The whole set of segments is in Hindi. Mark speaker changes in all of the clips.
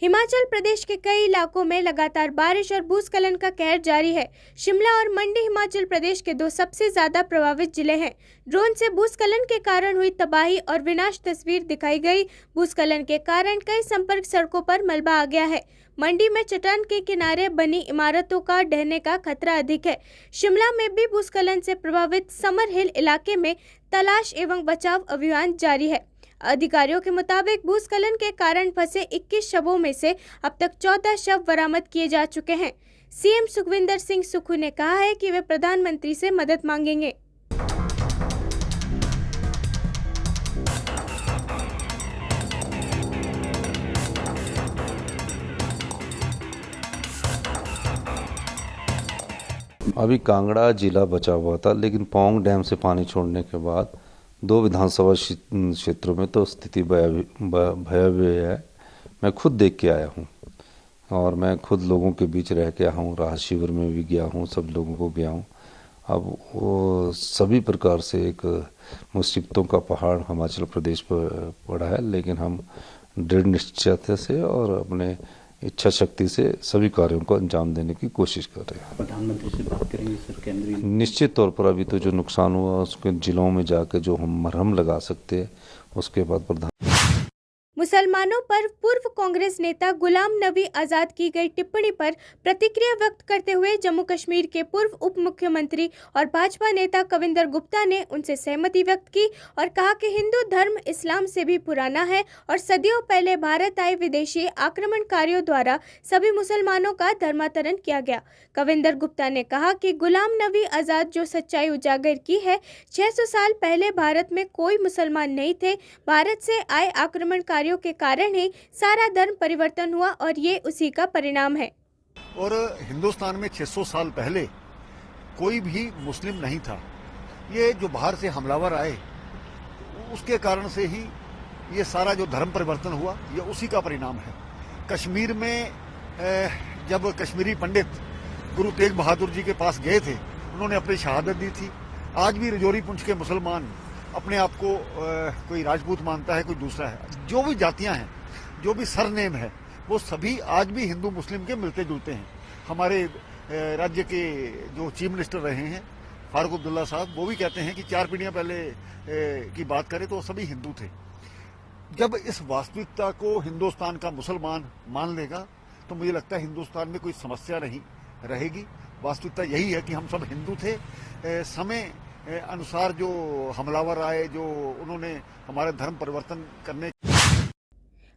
Speaker 1: हिमाचल प्रदेश के कई इलाकों में लगातार बारिश और भूस्खलन का कहर जारी है। शिमला और मंडी हिमाचल प्रदेश के दो सबसे ज्यादा प्रभावित जिले हैं। ड्रोन से भूस्खलन के कारण हुई तबाही और विनाश तस्वीर दिखाई गई। भूस्खलन के कारण कई संपर्क सड़कों पर मलबा आ गया है। मंडी में चट्टान के किनारे बनी इमारतों का ढहने का खतरा अधिक है। शिमला में भी भूस्खलन से प्रभावित समर हिल इलाके में तलाश एवं बचाव अभियान जारी है। अधिकारियों के मुताबिक भूस्खलन के कारण फंसे 21 शवों में से अब तक 14 शव बरामद किए जा चुके हैं। सीएम सुखविंदर सिंह सुक्खू ने कहा है कि वे प्रधानमंत्री से मदद मांगेंगे।
Speaker 2: अभी कांगड़ा जिला बचा हुआ था, लेकिन पौंग डैम से पानी छोड़ने के बाद दो विधानसभा क्षेत्रों में तो स्थिति भयावह है। मैं खुद देख के आया हूँ और मैं खुद लोगों के बीच रह के आया हूँ, राहत शिविर में भी गया हूँ, सब लोगों को गया हूँ। अब वो सभी प्रकार से एक मुसीबतों का पहाड़ हिमाचल प्रदेश पर पड़ा है, लेकिन हम दृढ़ निश्चयता से और अपने इच्छा शक्ति से सभी कार्यों को अंजाम देने की कोशिश कर रहे हैं।
Speaker 3: प्रधानमंत्री से बात करेंगे सर केंद्रीय?
Speaker 2: निश्चित तौर पर अभी तो जो नुकसान हुआ उसके जिलों में जाकर जो हम मरहम लगा सकते हैं, उसके बाद
Speaker 1: मुसलमानों पर पूर्व कांग्रेस नेता गुलाम नबी आजाद की गई टिप्पणी पर प्रतिक्रिया व्यक्त करते हुए जम्मू कश्मीर के पूर्व उप मुख्यमंत्री और भाजपा नेता कविंदर गुप्ता ने उनसे सहमति व्यक्त की और कहा कि हिंदू धर्म इस्लाम से भी पुराना है और सदियों पहले भारत आए विदेशी आक्रमणकारियों द्वारा सभी मुसलमानों का धर्मांतरण किया गया। कविंदर गुप्ता ने कहा कि गुलाम नबी आजाद जो सच्चाई उजागर की है, 600 साल पहले भारत में कोई मुसलमान नहीं थे। भारत से आए आक्रमणकारियों के कारण ही सारा धर्म परिवर्तन हुआ और ये उसी का परिणाम है।
Speaker 4: और हिंदुस्तान में 600 साल पहले कोई भी मुस्लिम नहीं था। ये जो बाहर से हमलावर आए उसके कारण से ही ये सारा जो धर्म परिवर्तन हुआ, ये उसी का परिणाम है। कश्मीर में जब कश्मीरी पंडित गुरु तेग बहादुर जी के पास गए थे, उन्होंने अपनी शहादत दी थी। आज भी रजौरी पुंछ के मुसलमान अपने आप को कोई राजपूत मानता है, कोई दूसरा है। जो भी जातियां हैं, जो भी सरनेम है, वो सभी आज भी हिंदू मुस्लिम के मिलते जुलते हैं। हमारे राज्य के जो चीफ मिनिस्टर रहे हैं फारूक अब्दुल्ला साहब, वो भी कहते हैं कि 4 पीढ़ियां पहले की बात करें तो सभी हिंदू थे। जब इस वास्तविकता को हिंदुस्तान का मुसलमान मान लेगा तो मुझे लगता है हिंदुस्तान में कोई समस्या नहीं रहेगी। वास्तविकता यही है कि हम सब हिंदू थे। समय अनुसार जो हमलावर आए, जो उन्होंने हमारे धर्म परिवर्तन करने।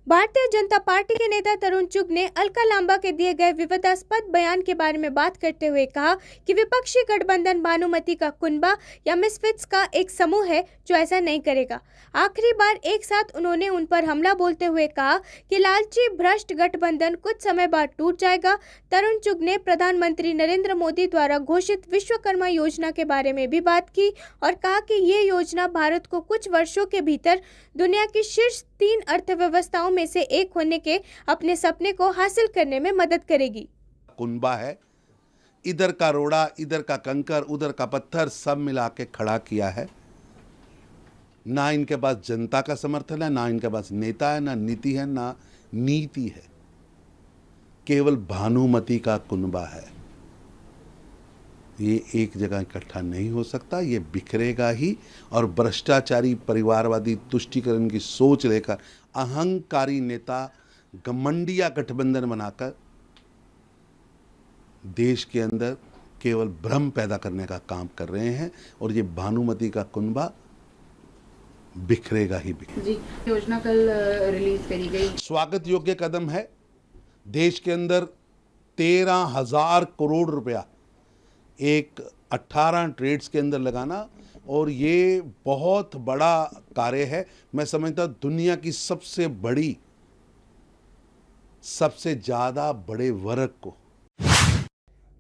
Speaker 1: भारतीय जनता पार्टी के नेता तरुण चुग ने अलका लांबा के दिए गए विवादास्पद बयान के बारे में बात करते हुए कहा कि विपक्षी गठबंधन भानुमति का कुनबा या मिसफिट्स का एक समूह है जो ऐसा नहीं करेगा। आखिरी बार एक साथ उन्होंने उन पर हमला बोलते हुए कहा कि लालची भ्रष्ट गठबंधन कुछ समय बाद टूट जाएगा। तरुण चुग ने प्रधानमंत्री नरेंद्र मोदी द्वारा घोषित विश्वकर्मा योजना के बारे में भी बात की और कहा कि ये योजना भारत को कुछ वर्षों के भीतर दुनिया की शीर्ष 3 अर्थव्यवस्थाओं में से एक होने के अपने सपने को हासिल करने में मदद करेगी।
Speaker 5: कुनबा है, इधर का रोड़ा, इधर का कंकर, उधर का पत्थर सब मिला के खड़ा किया है। ना इनके पास जनता का समर्थन है, ना इनके पास नेता है, ना नीति है, ना नीति है। केवल भानुमति का कुनबा है। ये एक जगह इकट्ठा नहीं हो सकता, ये बिखरेगा ही। और भ्रष्टाचारी परिवारवादी तुष्टीकरण की सोच लेकर अहंकारी नेता घमंडिया गठबंधन बनाकर देश के अंदर केवल भ्रम पैदा करने का काम कर रहे हैं और ये भानुमति का कुनबा बिखरेगा ही बिखरेगा।
Speaker 6: जी, योजना कल रिलीज करी गई,
Speaker 5: स्वागत योग्य कदम है। देश के अंदर 13,000 करोड़ रुपया एक 18 ट्रेड्स के अंदर लगाना, और ये बहुत बड़ा कार्य है। मैं समझता हूँ दुनिया की सबसे बड़ी, सबसे ज़्यादा बड़े वर्ग को।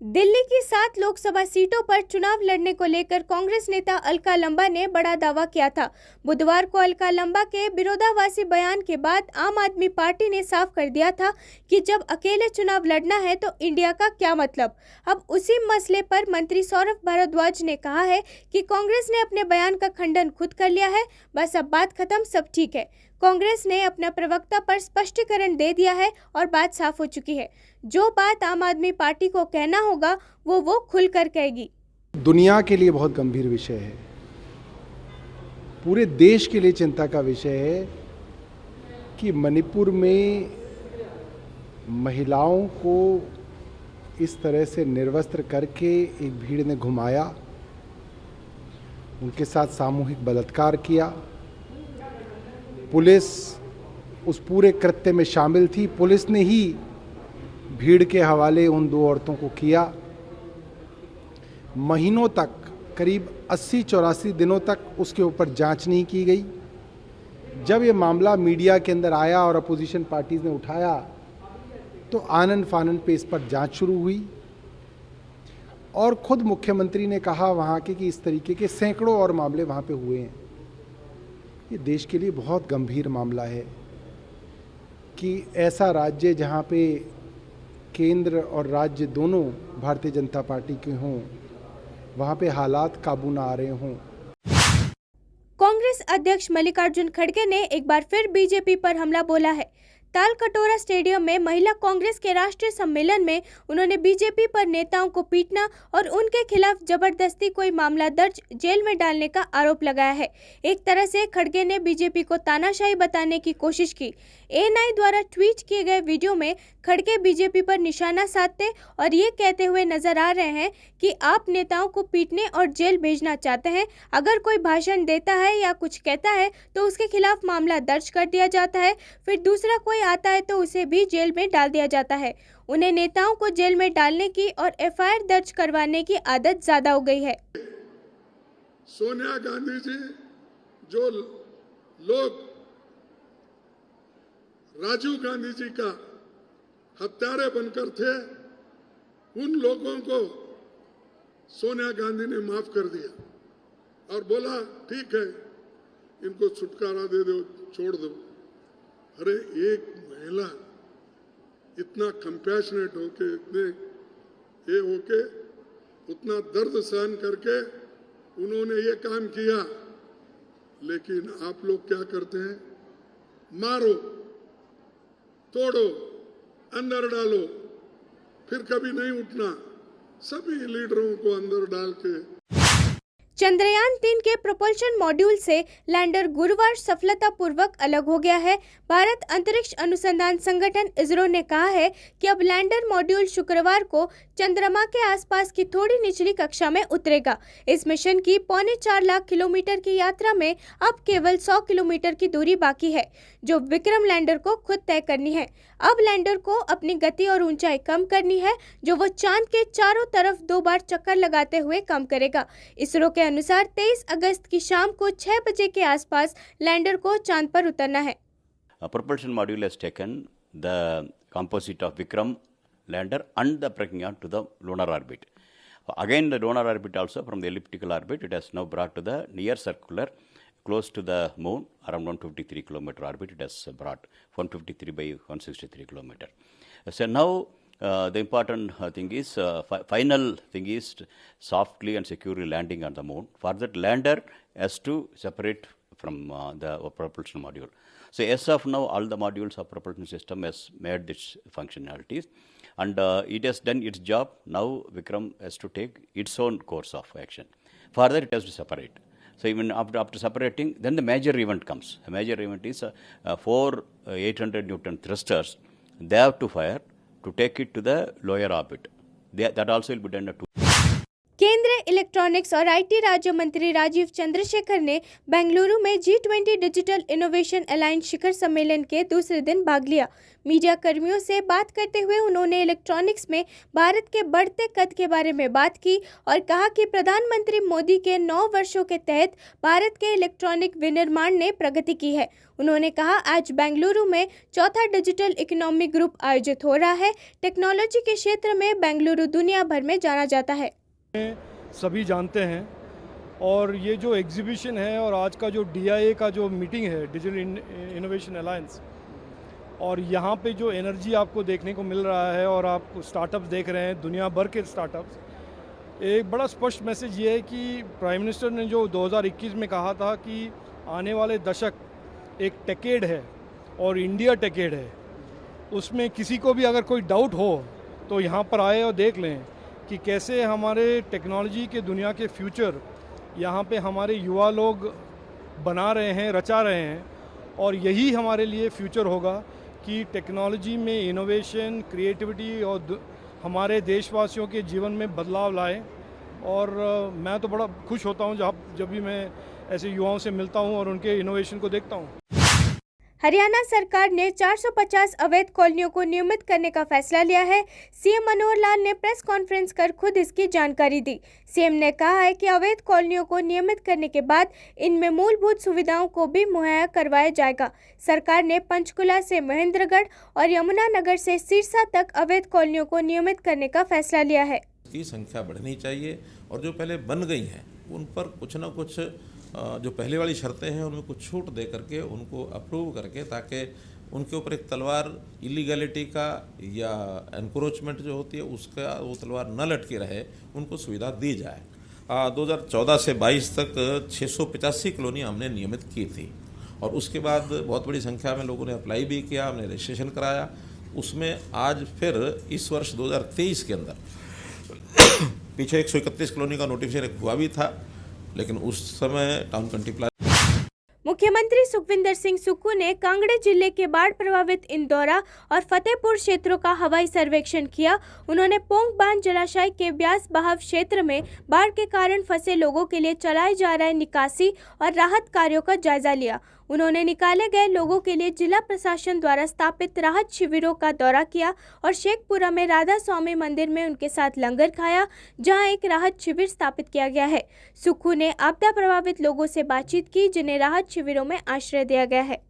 Speaker 1: दिल्ली की 7 लोकसभा सीटों पर चुनाव लड़ने को लेकर कांग्रेस नेता अलका लांबा ने बड़ा दावा किया था। बुधवार को अलका लांबा के विरोधाभासी बयान के बाद आम आदमी पार्टी ने साफ कर दिया था कि जब अकेले चुनाव लड़ना है तो इंडिया का क्या मतलब। अब उसी मसले पर मंत्री सौरभ भारद्वाज ने कहा है कि कांग्रेस ने अपने बयान का खंडन खुद कर लिया है, बस अब बात खत्म, सब ठीक है। कांग्रेस ने अपना प्रवक्ता पर स्पष्टीकरण दे दिया है और बात साफ हो चुकी है। जो बात आम आदमी पार्टी को कहना होगा वो खुलकर कहेगी।
Speaker 7: दुनिया के लिए बहुत गंभीर विषय है, पूरे देश के लिए चिंता का विषय है कि मणिपुर में महिलाओं को इस तरह से निर्वस्त्र करके एक भीड़ ने घुमाया, उनके साथ सामूहिक बलात्कार किया। पुलिस उस पूरे कृत्य में शामिल थी। पुलिस ने ही भीड़ के हवाले उन दो औरतों को किया। महीनों तक, करीब 80-84 दिनों तक उसके ऊपर जांच नहीं की गई। जब ये मामला मीडिया के अंदर आया और अपोजिशन पार्टीज ने उठाया तो आनन फानन पे इस पर जांच शुरू हुई और खुद मुख्यमंत्री ने कहा वहाँ के कि इस तरीके के सैकड़ों और मामले वहाँ पे हुए हैं। ये देश के लिए बहुत गंभीर मामला है कि ऐसा राज्य जहाँ पे केंद्र और राज्य दोनों भारतीय जनता पार्टी के हों, वहाँ पे हालात काबू ना आ रहे हों।
Speaker 1: कांग्रेस अध्यक्ष मल्लिकार्जुन खड़गे ने एक बार फिर बीजेपी पर हमला बोला है। तालकटोरा स्टेडियम में महिला कांग्रेस के राष्ट्रीय सम्मेलन में उन्होंने बीजेपी पर नेताओं को पीटना और उनके खिलाफ जबरदस्ती कोई मामला दर्ज जेल में डालने का आरोप लगाया है। एक तरह से खड़गे ने बीजेपी को तानाशाही बताने की कोशिश की। एएनआई द्वारा ट्वीट किए गए वीडियो में खड़गे बीजेपी पर निशाना साधते और ये कहते हुए नजर आ रहे हैं कि आप नेताओं को पीटने और जेल भेजना चाहते हैं। अगर कोई भाषण देता है या कुछ कहता है तो उसके खिलाफ मामला दर्ज कर दिया जाता है, फिर दूसरा कोई आता है तो उसे भी जेल में डाल दिया जाता है। उन्हें नेताओं को जेल में डालने की और एफआईआर दर्ज करवाने की आदत ज्यादा हो गई है।
Speaker 8: सोनिया गांधी जी जो लोग राजीव गांधी जी का हत्यारे बनकर थे, उन लोगों को सोनिया गांधी ने माफ कर दिया और बोला ठीक है, इनको छुटकारा दे दो, छोड़ दो। अरे एक महिला इतना कंपैशनेट होके, इतने ये होके, उतना दर्द सहन करके उन्होंने ये काम किया, लेकिन आप लोग क्या करते हैं? मारो, तोड़ो, अंदर डालो, फिर कभी नहीं उठना। सभी लीडरों को अंदर डाल के
Speaker 1: चंद्रयान 3 के प्रोपल्शन मॉड्यूल से लैंडर गुरुवार सफलतापूर्वक अलग हो गया है। भारत अंतरिक्ष अनुसंधान संगठन इसरो ने कहा है कि अब लैंडर मॉड्यूल शुक्रवार को चंद्रमा के आसपास की थोड़ी निचली कक्षा में उतरेगा। इस मिशन की 4.25 लाख किलोमीटर की यात्रा में अब केवल 100 किलोमीटर की दूरी बाकी है, जो विक्रम लैंडर को खुद तय करनी है। अब लैंडर को अपनी गति और ऊंचाई कम करनी है, जो वो चांद के चारों तरफ 2 बार चक्कर लगाते हुए कम करेगा। इसरो के अनुसार 23 अगस्त की शाम को 6 बजे के आसपास लैंडर को चांद पर उतरना है।
Speaker 3: Propulsion module has taken the composite of Vikram lander and the Pragyan to the lunar orbit. Again, the lunar orbit also, from the elliptical orbit, it has now brought to the near circular, close to the moon, around 153 kilometer orbit. It has brought 153 by 163 kilometer. So now the important thing is, final thing is softly and securely landing on the moon. For that, lander has to separate from the propulsion module. So as of now, all the modules of propulsion system has made its functionalities, and it has done its job. Now Vikram has to take its own course of action. Further, it has to separate. So even after separating, then the major event comes. The major event is 4 800 Newton thrusters. They have to fire to take it to the lower orbit. That also will be done at 2.
Speaker 1: केंद्रीय इलेक्ट्रॉनिक्स और आईटी राज्य मंत्री राजीव चंद्रशेखर ने बेंगलुरु में G20 डिजिटल इनोवेशन अलायंस शिखर सम्मेलन के दूसरे दिन भाग लिया। मीडिया कर्मियों से बात करते हुए उन्होंने इलेक्ट्रॉनिक्स में भारत के बढ़ते कद के बारे में बात की और कहा कि प्रधानमंत्री मोदी के 9 वर्षों के तहत भारत के इलेक्ट्रॉनिक विनिर्माण ने प्रगति की है। उन्होंने कहा, आज बेंगलुरु में 4था डिजिटल इकोनॉमी ग्रुप आयोजित हो रहा है। टेक्नोलॉजी के क्षेत्र में बेंगलुरु दुनिया भर में जाना जाता है।
Speaker 9: सभी जानते हैं, और ये जो एग्जीबिशन है और आज का जो DIA का जो मीटिंग है, डिजिटल इनोवेशन अलायंस, और यहाँ पे जो एनर्जी आपको देखने को मिल रहा है और आप स्टार्टअप्स देख रहे हैं, दुनिया भर के स्टार्टअप्स, एक बड़ा स्पष्ट मैसेज ये है कि प्राइम मिनिस्टर ने जो 2021 में कहा था कि आने वाले दशक एक टेकेड है और इंडिया टेकेड है, उसमें किसी को भी अगर कोई डाउट हो तो यहाँ पर आए और देख लें कि कैसे हमारे टेक्नोलॉजी के दुनिया के फ्यूचर यहाँ पे हमारे युवा लोग बना रहे हैं, रचा रहे हैं। और यही हमारे लिए फ्यूचर होगा कि टेक्नोलॉजी में इनोवेशन, क्रिएटिविटी और हमारे देशवासियों के जीवन में बदलाव लाए। और मैं तो बड़ा खुश होता हूँ जब भी मैं ऐसे युवाओं से मिलता हूँ और उनके इनोवेशन को देखता हूँ।
Speaker 1: हरियाणा सरकार ने 450 अवैध कॉलोनियों को नियमित करने का फैसला लिया है। सीएम मनोहर लाल ने प्रेस कॉन्फ्रेंस कर खुद इसकी जानकारी दी। सीएम ने कहा है कि अवैध कॉलोनियों को नियमित करने के बाद इनमें मूलभूत सुविधाओं को भी मुहैया करवाया जाएगा। सरकार ने पंचकुला से महेंद्रगढ़ और यमुनानगर से सिरसा तक अवैध कॉलोनियों को नियमित करने का फैसला लिया है।
Speaker 10: की संख्या बढ़नी चाहिए और जो पहले बन गई हैं उन पर कुछ ना कुछ जो पहले वाली शर्तें हैं उनमें कुछ छूट दे करके उनको अप्रूव करके, ताकि उनके ऊपर एक तलवार इलीगैलिटी का या एनक्रोचमेंट जो होती है उसका वो तलवार न लटके रहे, उनको सुविधा दी जाए। 2014 से 22 तक 685 कॉलोनियाँ हमने नियमित की थी और उसके बाद बहुत बड़ी संख्या में लोगों ने अप्लाई भी किया, हमने रजिस्ट्रेशन कराया। उसमें आज फिर इस वर्ष 2023 के अंदर पीछे 131 कॉलोनी का नोटिफिकेशन हुआ भी था, लेकिन उस समय टाउन कंटिप्लाई।
Speaker 1: मुख्यमंत्री सुखविंदर सिंह सुक्खू ने कांगड़ा जिले के बाढ़ प्रभावित इंदौरा और फतेहपुर क्षेत्रों का हवाई सर्वेक्षण किया। उन्होंने पोंग बांध जलाशय के ब्यास बहाव क्षेत्र में बाढ़ के कारण फंसे लोगों के लिए चलाए जा रहे निकासी और राहत कार्यों का जायजा लिया। उन्होंने निकाले गए लोगों के लिए जिला प्रशासन द्वारा स्थापित राहत शिविरों का दौरा किया और शेखपुरा में राधा स्वामी मंदिर में उनके साथ लंगर खाया, जहां एक राहत शिविर स्थापित किया गया है। सुक्खू ने आपदा प्रभावित लोगों से बातचीत की, जिन्हें राहत शिविरों में आश्रय दिया गया है।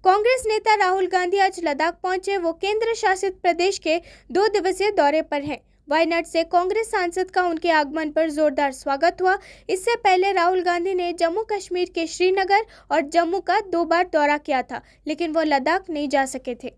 Speaker 1: कांग्रेस नेता राहुल गांधी आज लद्दाख पहुंचे। वो केंद्र शासित प्रदेश के 2 दिवसीय दौरे पर हैं। वायनाड से कांग्रेस सांसद का उनके आगमन पर जोरदार स्वागत हुआ। इससे पहले राहुल गांधी ने जम्मू कश्मीर के श्रीनगर और जम्मू का 2 बार दौरा किया था, लेकिन वो लद्दाख नहीं जा सके थे।